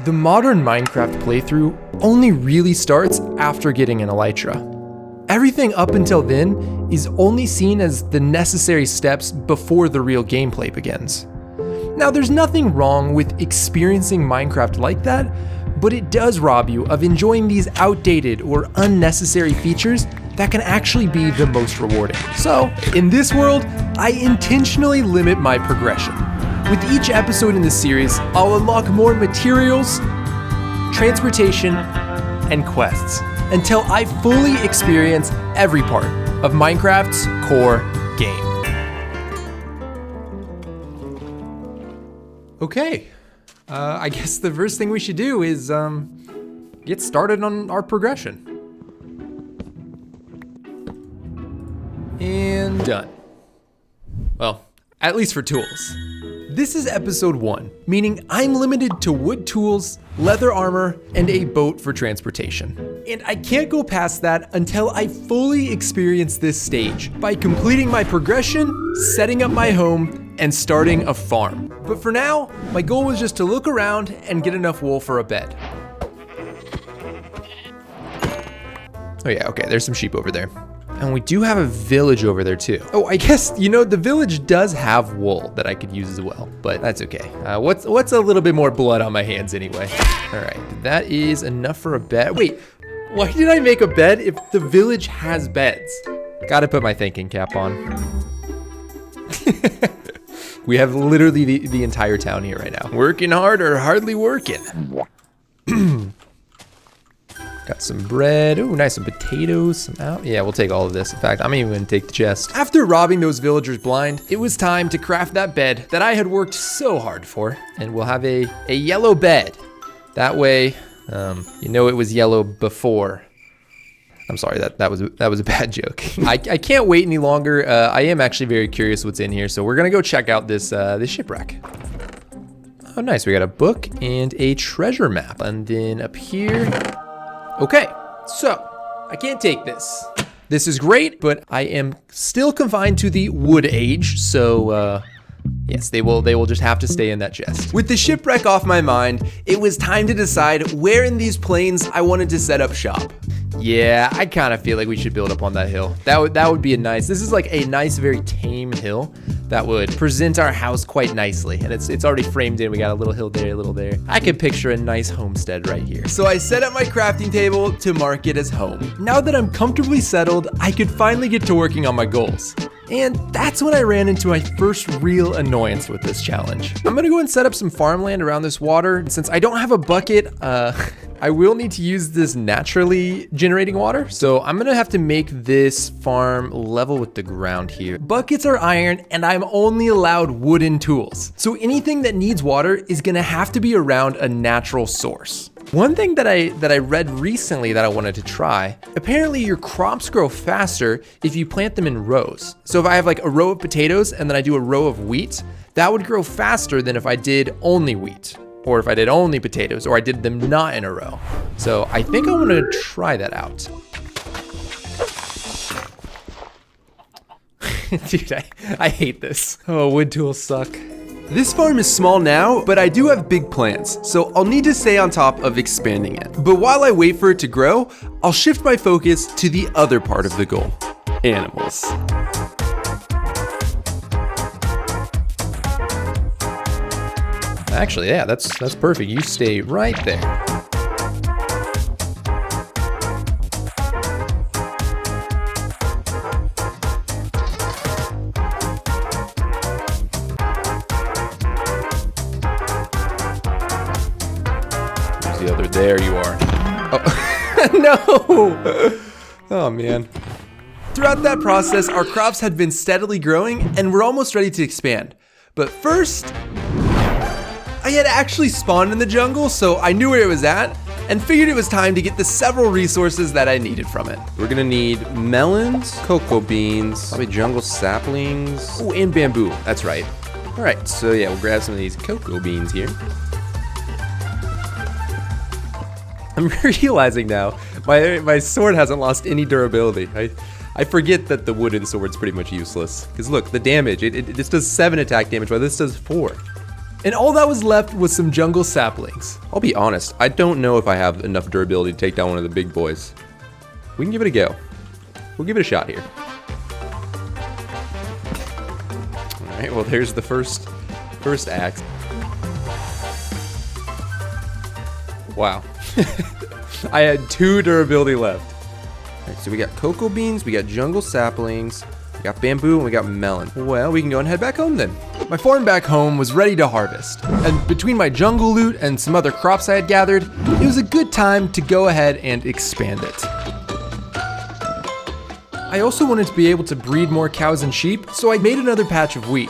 The modern Minecraft playthrough only really starts after getting an elytra. Everything up until then is only seen as the necessary steps before the real gameplay begins. Now, there's nothing wrong with experiencing Minecraft like that, but it does rob you of enjoying these outdated or unnecessary features that can actually be the most rewarding. So, in this world, I intentionally limit my progression. With each episode in this series, I'll unlock more materials, transportation, and quests until I fully experience every part of Minecraft's core game. Okay, I guess the first thing we should do is get started on our progression. And done. Well, at least for tools. This is episode 1, meaning I'm limited to wood tools, leather armor, and a boat for transportation. And I can't go past that until I fully experience this stage by completing my progression, setting up my home, and starting a farm. But for now, my goal was just to look around and get enough wool for a bed. Oh yeah, okay, there's some sheep over there. And we do have a village over there too. Oh, I guess, the village does have wool that I could use as well, but that's okay. What's a little bit more blood on my hands anyway? All right, that is enough for a bed. Wait, why did I make a bed if the village has beds? Gotta put my thinking cap on. We have literally the entire town here right now. Working hard or hardly working. Got some bread. Oh, nice. Some potatoes. Some out. Yeah, we'll take all of this. In fact, I'm even gonna take the chest. After robbing those villagers blind, it was time to craft that bed that I had worked so hard for. And we'll have a yellow bed. That way, it was yellow before. I'm sorry, that was a bad joke. I can't wait any longer. I am actually very curious what's in here, so we're gonna go check out this shipwreck. Oh, nice. We got a book and a treasure map. And then up here. Okay, so I can't take this. This is great, but I am still confined to the wood age, so yes, they will just have to stay in that chest. With the shipwreck off my mind, it was time to decide where in these plains I wanted to set up shop. Yeah, I kind of feel like we should build up on that hill. That would be this is like a nice, very tame hill that would present our house quite nicely. And it's already framed in. We got a little hill there, a little there. I could picture a nice homestead right here. So I set up my crafting table to mark it as home. Now that I'm comfortably settled, I could finally get to working on my goals. And that's when I ran into my first real annoyance with this challenge. I'm gonna go and set up some farmland around this water. Since I don't have a bucket, I will need to use this naturally generating water. So I'm gonna have to make this farm level with the ground here. Buckets are iron and I'm only allowed wooden tools. So anything that needs water is gonna have to be around a natural source. One thing that I read recently that I wanted to try, apparently your crops grow faster if you plant them in rows. So if I have like a row of potatoes and then I do a row of wheat, that would grow faster than if I did only wheat, or if I did only potatoes, or I did them not in a row. So I think I want to try that out. Dude, I hate this. Oh, wood tools suck. This farm is small now, but I do have big plans, so I'll need to stay on top of expanding it. But while I wait for it to grow, I'll shift my focus to the other part of the goal: animals. Actually, yeah, that's perfect. You stay right there. The other, there you are. Oh, no! Oh man. Throughout that process, our crops had been steadily growing and we're almost ready to expand. But first, I had actually spawned in the jungle, so I knew where it was at and figured it was time to get the several resources that I needed from it. We're gonna need melons, cocoa beans, probably jungle saplings, oh, and bamboo, that's right. All right, so yeah, we'll grab some of these cocoa beans here. I'm realizing now, my sword hasn't lost any durability. I forget that the wooden sword's pretty much useless. Because look, the damage, this does 7 attack damage, while this does 4. And all that was left was some jungle saplings. I'll be honest, I don't know if I have enough durability to take down one of the big boys. We can give it a go. We'll give it a shot here. All right, well, there's the first axe. Wow. I had 2 durability left. All right, so we got cocoa beans, we got jungle saplings, we got bamboo, and we got melon. Well, we can go and head back home then. My farm back home was ready to harvest, and between my jungle loot and some other crops I had gathered, it was a good time to go ahead and expand it. I also wanted to be able to breed more cows and sheep, so I made another patch of wheat.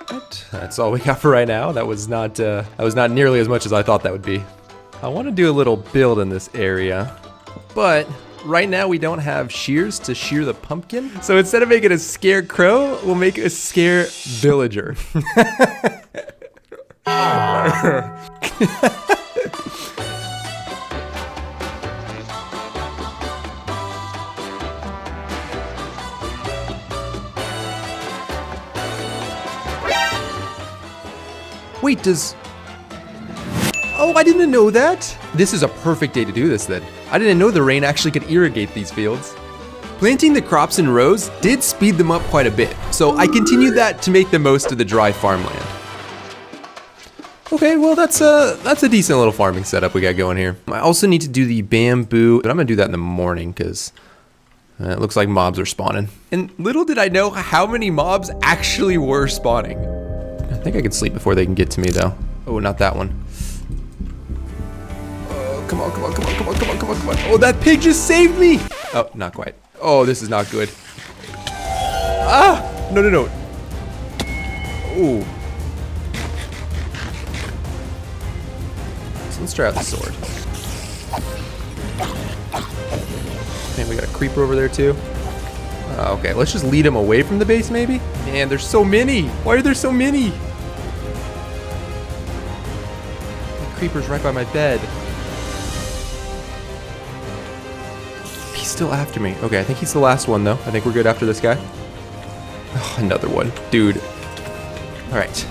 But that's all we got for right now. That was not nearly as much as I thought that would be. I want to do a little build in this area, but right now we don't have shears to shear the pumpkin. So instead of making a scarecrow, we'll make a scare villager. Wait, Oh, I didn't know that. This is a perfect day to do this then. I didn't know the rain actually could irrigate these fields. Planting the crops in rows did speed them up quite a bit, so I continued that to make the most of the dry farmland. Okay, well that's a decent little farming setup we got going here. I also need to do the bamboo, but I'm gonna do that in the morning because it looks like mobs are spawning. And little did I know how many mobs actually were spawning. I think I can sleep before they can get to me though. Oh, not that one. Come on, come on, come on, come on, come on, come on, come on. Oh, that pig just saved me. Oh, not quite. Oh, this is not good. Ah, no, no, no. Ooh. So let's try out the sword. Okay, we got a creeper over there too. Okay, let's just lead him away from the base maybe. Man, there's so many. Why are there so many? The creeper's right by my bed. He's still after me. Okay, I think he's the last one though. I think we're good after this guy. Oh, another one. Dude. All right.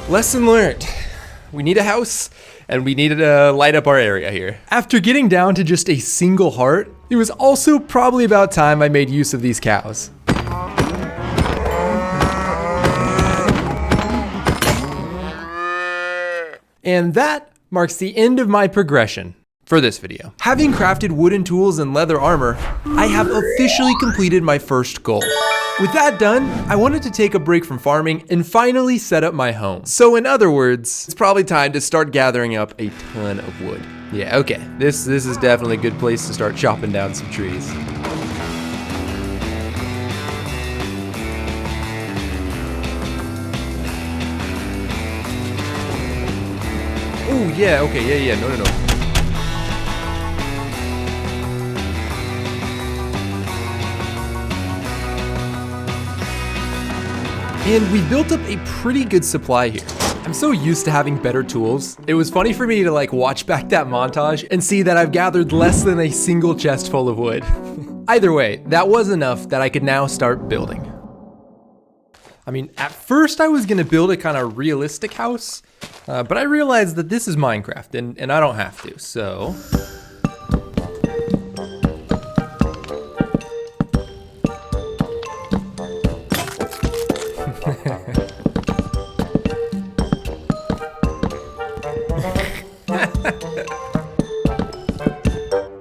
Lesson learned. We need a house and we needed to light up our area here. After getting down to just a single heart, it was also probably about time I made use of these cows. And that marks the end of my progression for this video. Having crafted wooden tools and leather armor, I have officially completed my first goal. With that done, I wanted to take a break from farming and finally set up my home. So in other words, it's probably time to start gathering up a ton of wood. Yeah, okay, this is definitely a good place to start chopping down some trees. Oh yeah, okay, yeah, no. And we built up a pretty good supply here. I'm so used to having better tools. It was funny for me to like watch back that montage and see that I've gathered less than a single chest full of wood. Either way, that was enough that I could now start building. I mean, at first I was gonna build a kind of realistic house, but I realized that this is Minecraft and I don't have to, so.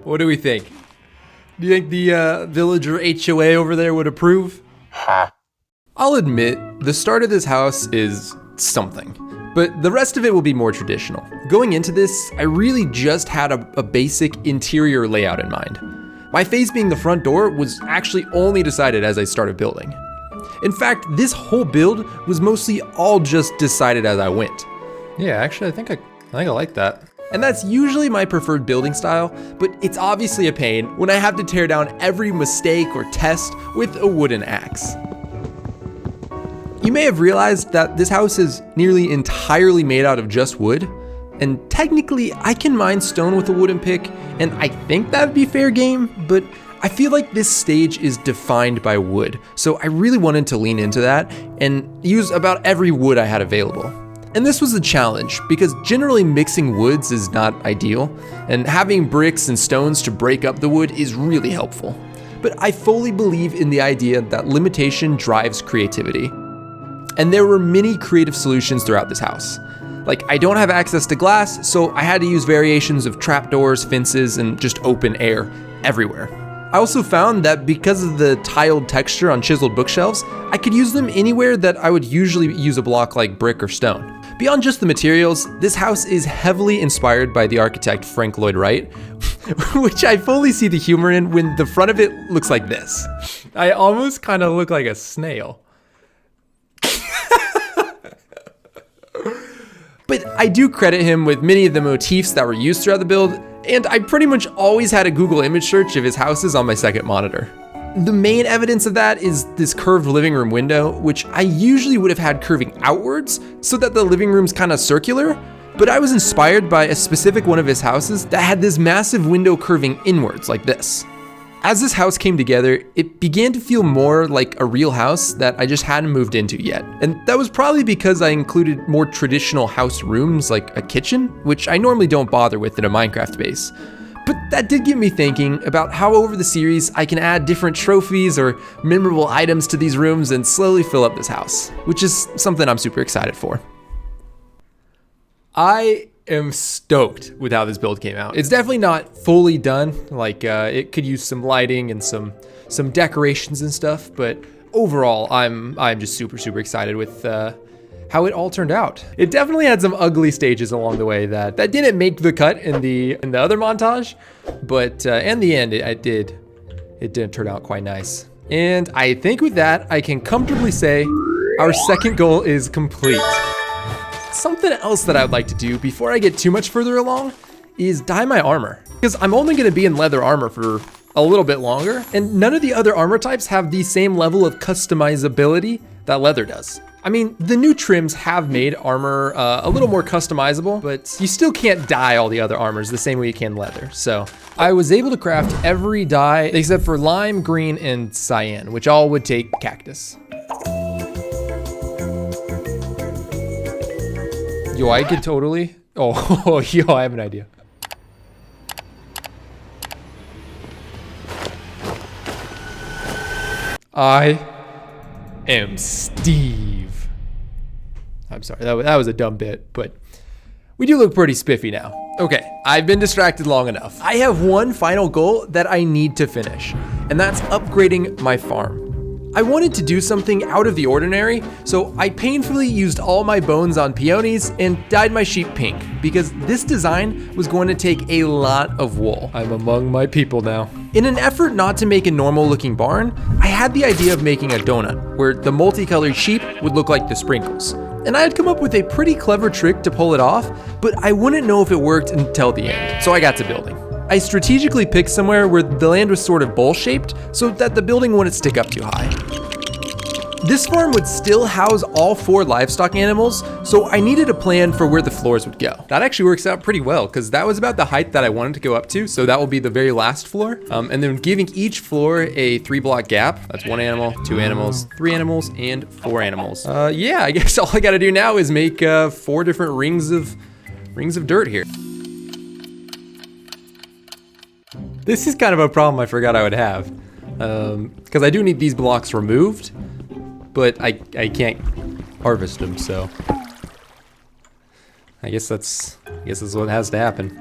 What do we think? Do you think the villager HOA over there would approve? I'll admit, the start of this house is something, but the rest of it will be more traditional. Going into this, I really just had a basic interior layout in mind. My face being the front door was actually only decided as I started building. In fact, this whole build was mostly all just decided as I went. Yeah, actually, I think I like that. And that's usually my preferred building style, but it's obviously a pain when I have to tear down every mistake or test with a wooden axe. You may have realized that this house is nearly entirely made out of just wood, and technically I can mine stone with a wooden pick, and I think that would be fair game, but I feel like this stage is defined by wood, so I really wanted to lean into that and use about every wood I had available. And this was a challenge because generally mixing woods is not ideal, and having bricks and stones to break up the wood is really helpful. But I fully believe in the idea that limitation drives creativity. And there were many creative solutions throughout this house. Like, I don't have access to glass, so I had to use variations of trapdoors, fences, and just open air everywhere. I also found that because of the tiled texture on chiseled bookshelves, I could use them anywhere that I would usually use a block like brick or stone. Beyond just the materials, this house is heavily inspired by the architect Frank Lloyd Wright, which I fully see the humor in when the front of it looks like this. I almost kind of look like a snail. But I do credit him with many of the motifs that were used throughout the build, and I pretty much always had a Google image search of his houses on my second monitor. The main evidence of that is this curved living room window, which I usually would have had curving outwards so that the living room's kind of circular, but I was inspired by a specific one of his houses that had this massive window curving inwards like this. As this house came together, it began to feel more like a real house that I just hadn't moved into yet. And that was probably because I included more traditional house rooms like a kitchen, which I normally don't bother with in a Minecraft base. But that did get me thinking about how over the series I can add different trophies or memorable items to these rooms and slowly fill up this house, which is something I'm super excited for. I am stoked with how this build came out. It's definitely not fully done, like it could use some lighting and some decorations and stuff, but overall I'm just super excited with how it all turned out. It definitely had some ugly stages along the way that didn't make the cut in the other montage, but in the end it did turn out quite nice. And I think with that I can comfortably say our second goal is complete. Something else that I would like to do before I get too much further along is dye my armor, because I'm only going to be in leather armor for a little bit longer, and none of the other armor types have the same level of customizability that leather does. I mean, the new trims have made armor a little more customizable, but you still can't dye all the other armors the same way you can leather. So I was able to craft every dye except for lime, green, and cyan, which all would take cactus. Yo, I could totally. Oh, yo, I have an idea. I am Steve. I'm sorry, that was a dumb bit, but we do look pretty spiffy now. Okay, I've been distracted long enough. I have one final goal that I need to finish, and that's upgrading my farm. I wanted to do something out of the ordinary, so I painfully used all my bones on peonies and dyed my sheep pink, because this design was going to take a lot of wool. I'm among my people now. In an effort not to make a normal looking barn, I had the idea of making a donut, where the multicolored sheep would look like the sprinkles. And I had come up with a pretty clever trick to pull it off, but I wouldn't know if it worked until the end, so I got to building. I strategically picked somewhere where the land was sort of bowl-shaped so that the building wouldn't stick up too high. This farm would still house all 4 livestock animals, so I needed a plan for where the floors would go. That actually works out pretty well, because that was about the height that I wanted to go up to, so that will be the very last floor. And then giving each floor a 3-block gap. That's 1 animal, 2 animals, 3 animals, and 4 animals. Yeah, I guess all I gotta do now is make 4 different rings of dirt here. This is kind of a problem I forgot I would have, because I do need these blocks removed, but I can't harvest them, so I guess that's what has to happen.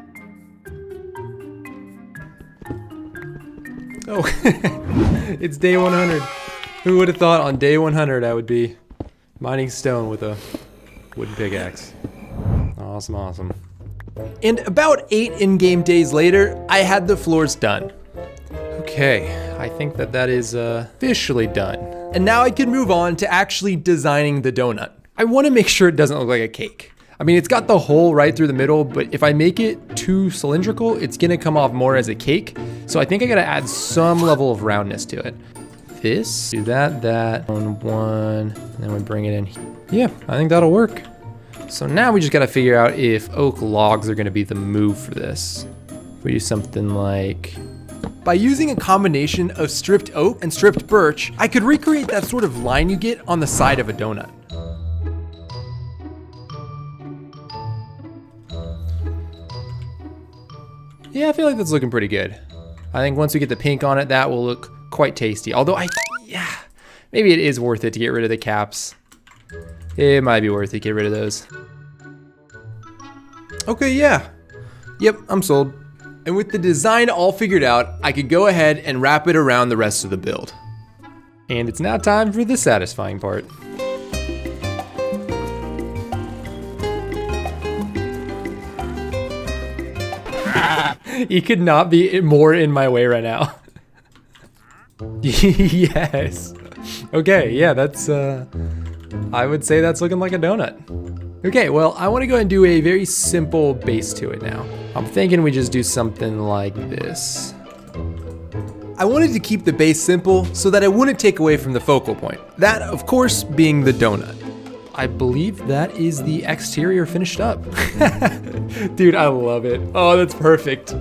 Oh, it's day 100. Who would have thought on day 100 I would be mining stone with a wooden pickaxe? Awesome. And about 8 in-game days later, I had the floors done. Okay, I think that is officially done. And now I can move on to actually designing the donut. I want to make sure it doesn't look like a cake. I mean, it's got the hole right through the middle, but if I make it too cylindrical, it's gonna come off more as a cake. So I think I gotta add some level of roundness to it. This, do that on one, and then we bring it in. Yeah, I think that'll work. So now we just gotta figure out if oak logs are gonna be the move for this. If we do something like By using a combination of stripped oak and stripped birch, I could recreate that sort of line you get on the side of a donut. Yeah, I feel like that's looking pretty good. I think once we get the pink on it, that will look quite tasty. Although maybe it is worth it to get rid of the caps. It might be worth it to get rid of those. Okay, yeah. Yep, I'm sold. And with the design all figured out, I could go ahead and wrap it around the rest of the build. And it's now time for the satisfying part. You could not be more in my way right now. Yes. Okay, yeah, that's, I would say that's looking like a donut. Okay, well, I want to go ahead and do a very simple base to it now. I'm thinking we just do something like this. I wanted to keep the base simple so that I wouldn't take away from the focal point. That, of course, being the donut. I believe that is the exterior finished up. Dude, I love it. Oh, that's perfect.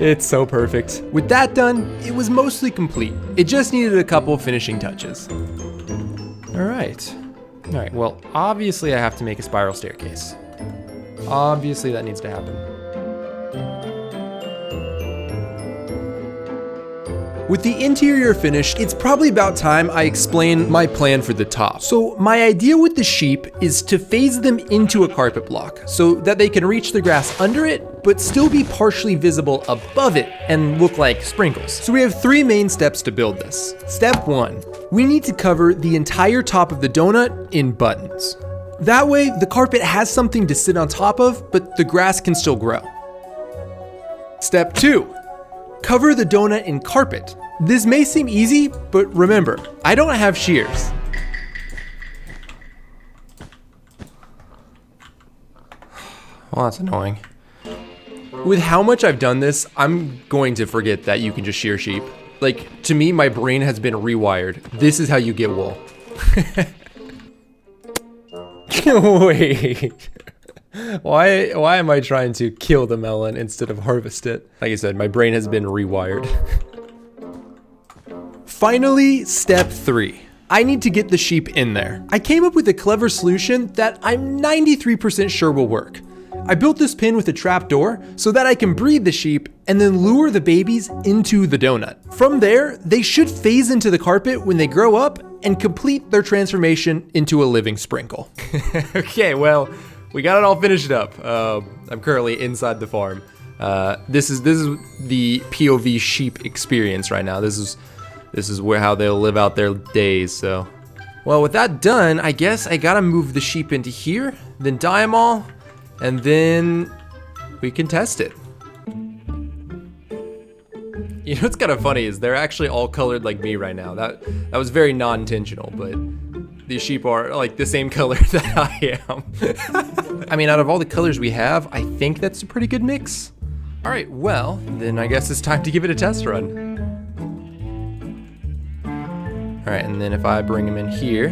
It's so perfect. With that done, it was mostly complete. It just needed a couple finishing touches. All right, well, obviously I have to make a spiral staircase. Obviously that needs to happen. With the interior finished, it's probably about time I explain my plan for the top. So my idea with the sheep is to phase them into a carpet block so that they can reach the grass under it, but still be partially visible above it and look like sprinkles. So we have 3 main steps to build this. Step 1, we need to cover the entire top of the donut in buttons. That way, the carpet has something to sit on top of, but the grass can still grow. Step 2, cover the donut in carpet. This may seem easy, but remember, I don't have shears. Well, that's annoying. With how much I've done this, I'm going to forget that you can just shear sheep. Like, to me, my brain has been rewired. This is how you get wool. Wait. Why am I trying to kill the melon instead of harvest it? Like I said, my brain has been rewired. Finally, step 3. I need to get the sheep in there. I came up with a clever solution that I'm 93% sure will work. I built this pin with a trap door so that I can breed the sheep and then lure the babies into the donut. From there, they should phase into the carpet when they grow up and complete their transformation into a living sprinkle. Okay, well, we got it all finished up. I'm currently inside the farm. This is the POV sheep experience right now. This is how they'll live out their days. So, well, with that done, I guess I gotta move the sheep into here, then dye them all, and then we can test it. You know what's kind of funny is they're actually all colored like me right now. That was very non-intentional, but these sheep are like the same color that I am. I mean, out of all the colors we have, I think that's a pretty good mix. All right, well, then I guess it's time to give it a test run. All right, and then if I bring them in here.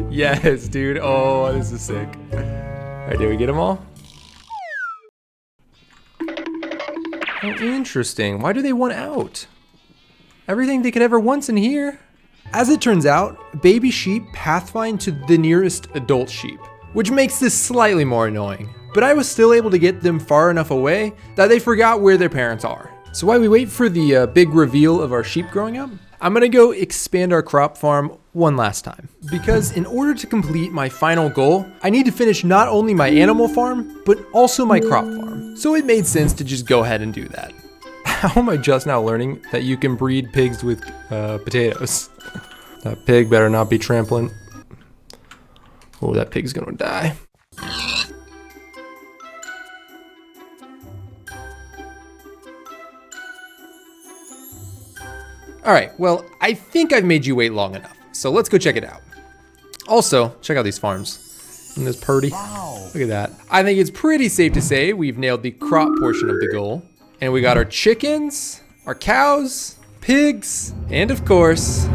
Yes, dude. Oh, this is sick. All right, did we get them all? Oh, interesting. Why do they want out? Everything they could ever want in here. As it turns out, baby sheep pathfind to the nearest adult sheep, which makes this slightly more annoying. But I was still able to get them far enough away that they forgot where their parents are. So while we wait for the big reveal of our sheep growing up, I'm gonna go expand our crop farm one last time. Because in order to complete my final goal, I need to finish not only my animal farm, but also my crop farm. So it made sense to just go ahead and do that. How am I just now learning that you can breed pigs with potatoes? That pig better not be trampling. Oh, that pig's gonna die. All right, well, I think I've made you wait long enough, so let's go check it out. Also, check out these farms. Isn't this purty? Wow. Look at that. I think it's pretty safe to say we've nailed the crop portion of the goal. And we got our chickens, our cows, pigs, and of course,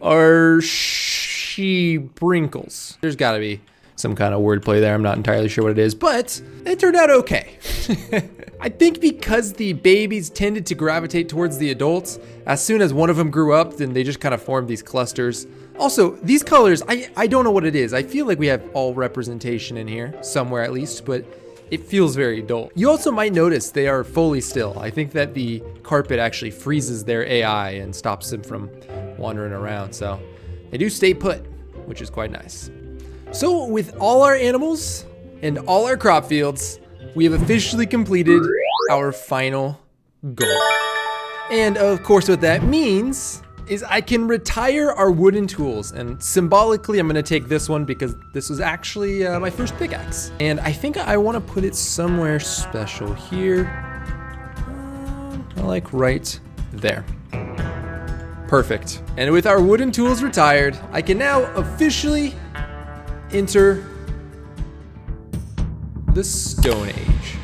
our sheeprinkles. There's gotta be some kind of wordplay there. I'm not entirely sure what it is, but it turned out okay. I think because the babies tended to gravitate towards the adults, as soon as one of them grew up, then they just kind of formed these clusters. Also, these colors, I don't know what it is. I feel like we have all representation in here, somewhere at least, but it feels very adult. You also might notice they are fully still. I think that the carpet actually freezes their AI and stops them from wandering around, so they do stay put, which is quite nice. So with all our animals and all our crop fields, we have officially completed our final goal. And of course what that means is I can retire our wooden tools, and symbolically I'm gonna take this one because this was actually my first pickaxe. And I think I wanna put it somewhere special here, like right there. Perfect. And with our wooden tools retired, I can now officially enter the Stone Age.